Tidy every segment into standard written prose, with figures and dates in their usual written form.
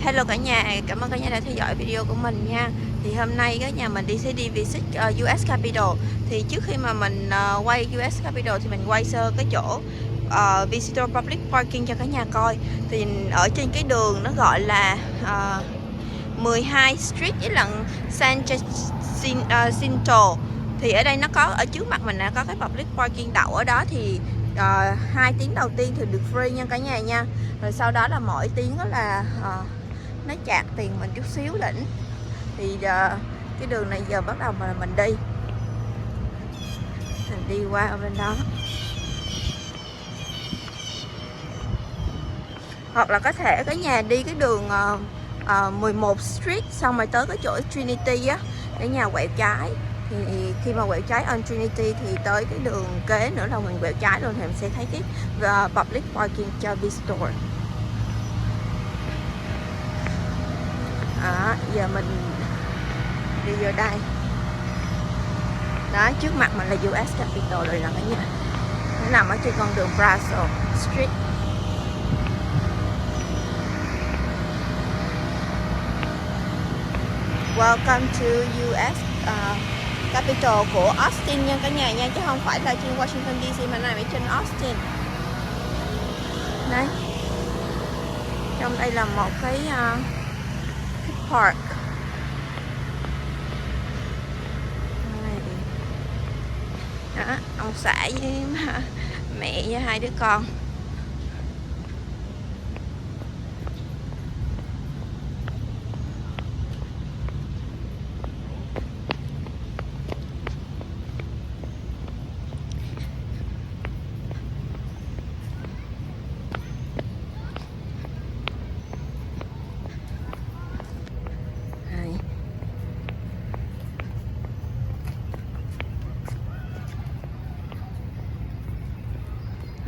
Hello cả nhà, cảm ơn cả nhà đã theo dõi video của mình nha. Thì hôm nay cả nhà mình sẽ đi visit US Capitol. Thì trước khi mà mình quay US Capitol thì mình quay sơ cái chỗ Visitor Public Parking cho cả nhà coi. Thì ở trên cái đường nó gọi là 12 Street với lần San Jacinto. Thì ở đây nó có, ở trước mặt mình là có cái public parking đậu ở đó. Thì 2 tiếng đầu tiên thì được free nha cả nhà nha. Rồi sau đó là mỗi tiếng đó là nó chạc tiền mình chút xíu lĩnh. Thì cái đường này giờ bắt đầu mà mình đi qua ở bên đó, hoặc là có thể cái nhà đi cái đường 11 Street xong rồi tới cái chỗ Trinity á, cái nhà quẹo trái. Thì khi mà quẹo trái on Trinity thì tới cái đường kế nữa là mình quẹo trái luôn thì mình sẽ thấy cái public parking cho visitor. Giờ mình đi vô đây đó, trước mặt mình là US Capitol rồi nè cả nhà. Nó nằm ở trên con đường Brazil Street. Welcome to US Capitol của Austin nha cả nhà nha, chứ không phải là trên Washington DC mà nằm ở trên Austin. Đấy, trong đây là một cái park. Đó, ông xã với mẹ với 2 đứa con.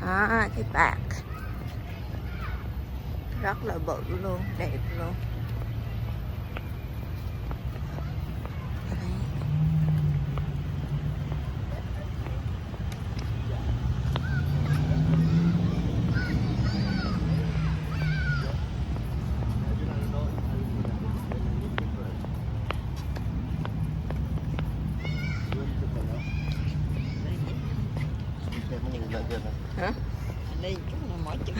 Đó, cái bạc rất là bự luôn, đẹp luôn. Hả? Đây cái này mỏi chân.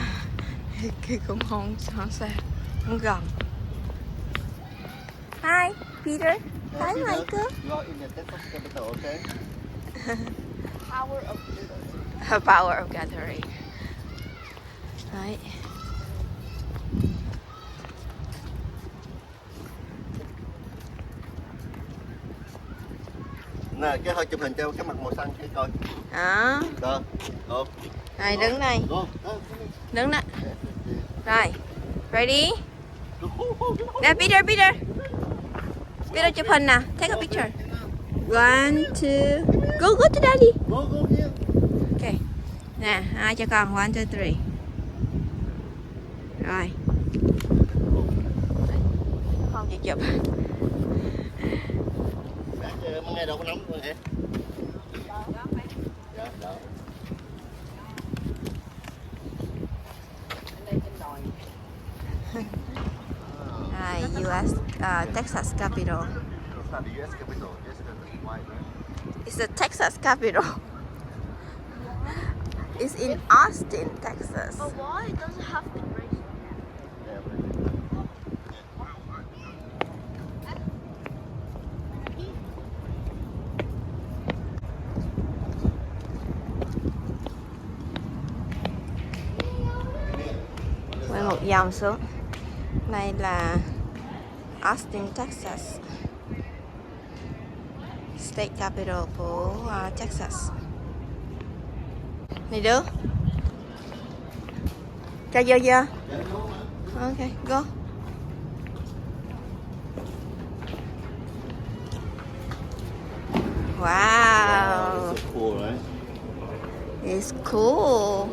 Kia cũng không sao, không gần. Hi, Peter. Hi, Michael. You are in the Texas capital, okay? Power of gathering. Power of gathering. Đấy. Nè, cái hơi chụp hình cho cái mặt màu xanh cái coi. Đó. Được. Này, đứng đây. Đứng đó. Rồi. Ready? Nè, Peter. Peter chụp hình nè. Take a picture. 1, 2. Go to daddy. Go here. Ok. Nè, 2 cho con. 1, 2, 3. Rồi. Không chịu chụp. Ngay đâu có nóng luôn hả? Dạ, đó. US Texas Capitol. It's not the US capital, yes, it's white, right? It's the Texas Capitol. It's in Austin, Texas. But why? It doesn't have to race. Yeah, Quay một vòng xuống. Đây là Austin, Texas. State Capital của Texas. Này đứa. Cho vô chưa? Ok, go. Wow. It's cool, right? It's cool.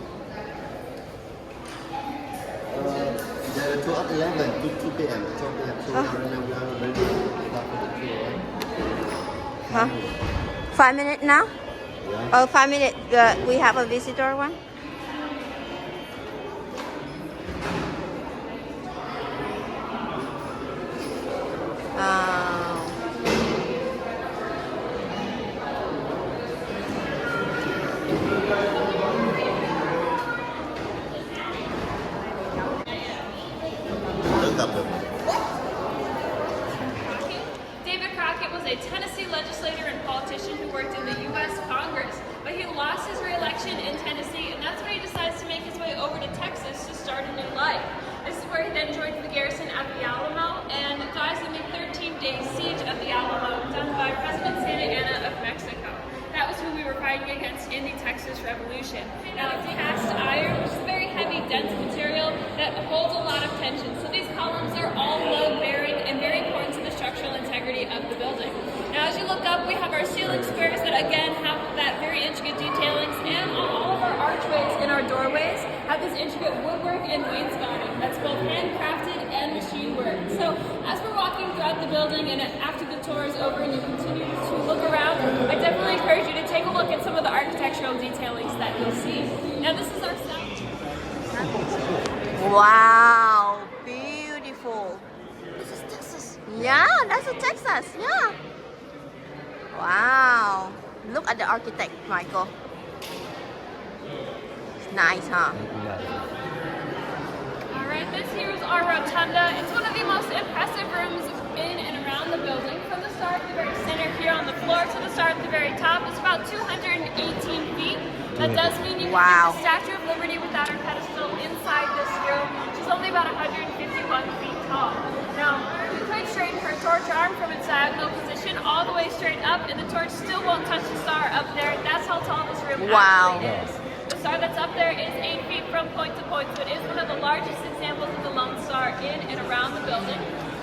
The 12:11 to 2 p.m. 12 p.m. So Oh. right now we are ready to start for the tour, right? Huh? 5 minutes now? Yeah. 5 minutes. We have a visitor one. a Tennessee legislator and politician who worked in the U.S. Congress, but he lost his re-election in Tennessee, and that's when he decides to make his way over to Texas to start a new life. This is where he then joins the garrison at the Alamo and dies in the 13-day siege of the Alamo done by President Santa Anna of Mexico. That was who we were fighting against in the Texas Revolution. Now, cast iron, which is a very heavy, dense material that holds a lot of tension. So these columns are all load-bearing and very important to the structural integrity of the building. Now, as you look up, we have our ceiling squares that again have that very intricate detailings, and on all of our archways in our doorways have this intricate woodwork and wainscoting that's both handcrafted and machine work. So as we're walking throughout the building and after the tour is over and you continue to look around, I definitely encourage you to take a look at some of the architectural detailings that you'll see. Now this is our south. Wow, beautiful. This is Texas. Yeah, that's a Texas. Yeah. Wow. Look at the architect, Michael. It's nice, huh? Alright, this here is our Rotunda. It's one of the most impressive rooms in and around the building. From the start at the very center here on the floor to the start at the very top, it's about 218 feet. That does mean you can Wow. see the Statue of Liberty without her pedestal inside this room. She's only about 151 feet tall. Now, you could straighten her torch arm from its diagonal position all the way straight up, and the torch still won't touch the star up there. That's how tall this room Wow. actually is. The star that's up there is 8 feet from point to point, so it is one of the largest examples of the Lone Star in and around the building.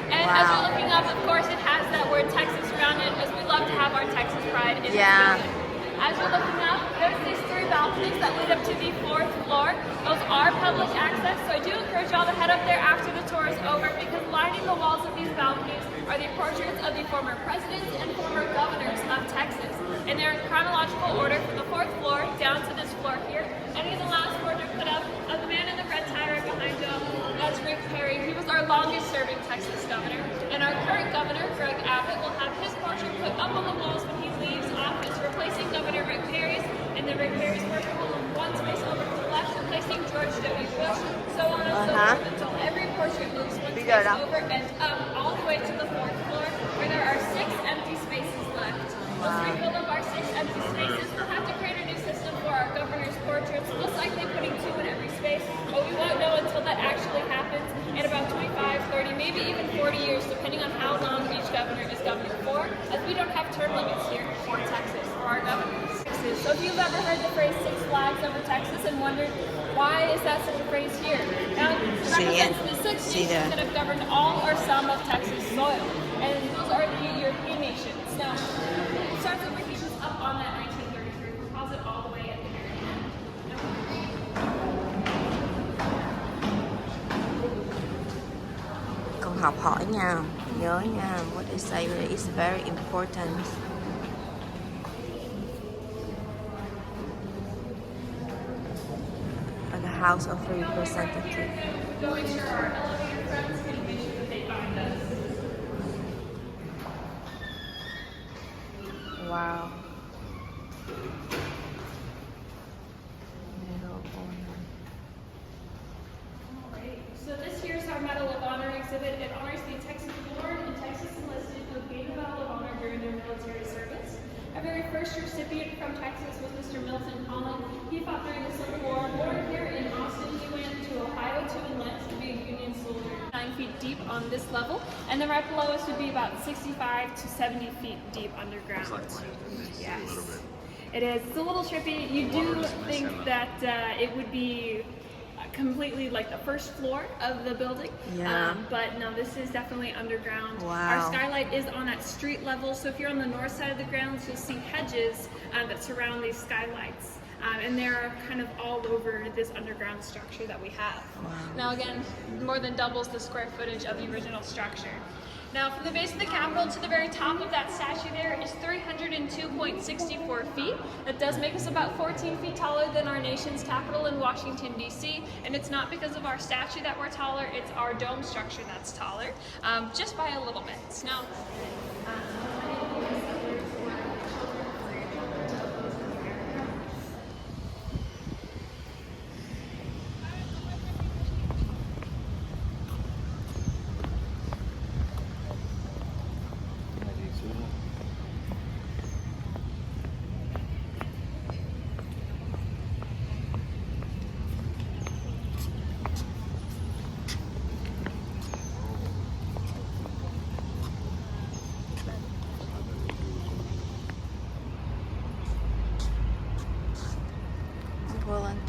And as Wow. you're looking up, of course, it has that word Texas around it, as we love to have our Texas pride in Yeah. the building. As you're looking up, there's these 3 balconies that lead up to the 4th floor. Those are public access, so I do encourage y'all to head up there after the tour is over, because lining the walls of these balconies are the portraits of the former presidents and former governors of Texas. And they're in chronological order from the 4th floor down to this floor here. And in the last portrait put up of the man in the red tie right behind you, that's Rick Perry. He was our longest serving Texas governor. And our current governor, Greg Abbott, will have his portrait put up on the walls when he leaves office, replacing Governor Rick Perry's. And then Rick Perry's portrait will move one space over to the left, replacing George W. Bush, so on and so forth until every portrait moves one space over and up all the way to the 4th floor, where there are 6 empty spaces left. Once we fill up our 6 empty spaces, we'll have to create a new system for our governor's portraits, most likely putting 2 in every space, but we won't know until that actually happens in about 25, 30, maybe even 40 years, depending on how long each governor is governor for, as we don't have term limits here for Texas, for our governors. So if you've ever heard the phrase 6 flags over Texas and wondered why is that such a phrase here, now it represents the 6 nations that have governed all or some of Texas soil, and those are the European nations. Now, it starts over here just up on that 1933. We'll pause it all the way at the very end. Con học hỏi nha, nhớ nha. What they say is very important. The House of Representatives. Go make sure our elevator friends can make sure that they find us. Wow. Medal of Honor. Alright, so this year's our Medal of Honor exhibit. It honors the Texas born and Texas enlisted who gained the Medal of Honor during their military service. Our very first recipient from Texas was Mr. Milton Holland. He fought during the Civil War. Born here in Austin, he went to Ohio to enlist to be a Union soldier. 9 feet deep on this level, and then right below us would be about 65 to 70 feet deep underground. Yes. A little bit. It is. It's a little trippy. You do think that it would be completely like the first floor of the building. Yeah. But no, this is definitely underground. Wow. Our skylight is on at street level, so if you're on the north side of the grounds, you'll see hedges that surround these skylights. And they're kind of all over this underground structure that we have. Wow. Now again, more than doubles the square footage of the original structure. Now from the base of the Capitol to the very top of that statue there is 302.64 feet. That does make us about 14 feet taller than our nation's capital in Washington, D.C. And it's not because of our statue that we're taller, it's our dome structure that's taller, just by a little bit. Now,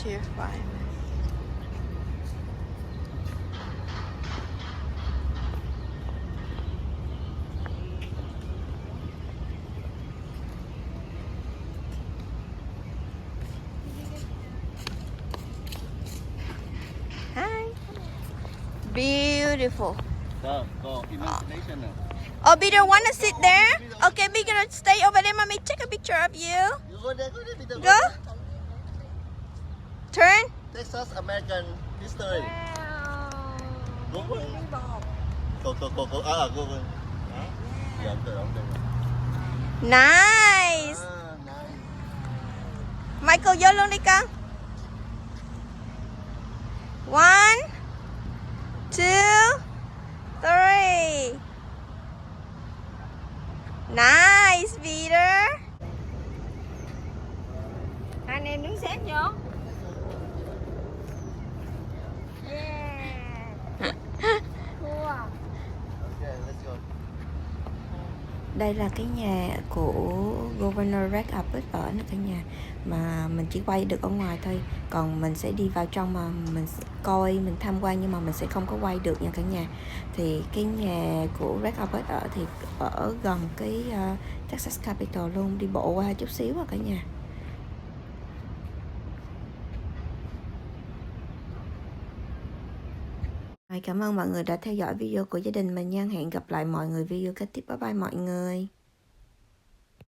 Tier 5. Hi. Beautiful. Go imagination now. Oh, Peter wanna sit there? Okay, we're gonna stay over there. Mommy, take a picture of you. You go there, Peter. Go. there. Turn. Texas American history. Go. Go. Go. Go. Dạ, tự động được. Nice. Nice. Michael vô luôn đi con. 1, 2, 3. Nice, Peter. Anh em đứng xếp vô. Okay, let's go. Đây là cái nhà của Governor Rex Abbott ở nè cả nhà, mà mình chỉ quay được ở ngoài thôi, còn mình sẽ đi vào trong mà mình coi, mình tham quan, nhưng mà mình sẽ không có quay được nha cả nhà. Thì cái nhà của Rex Abbott ở thì ở gần cái Texas Capitol luôn, đi bộ qua chút xíu à cả nhà. Cảm ơn mọi người đã theo dõi video của gia đình mình nha. Hẹn gặp lại mọi người video kế tiếp. Bye bye mọi người.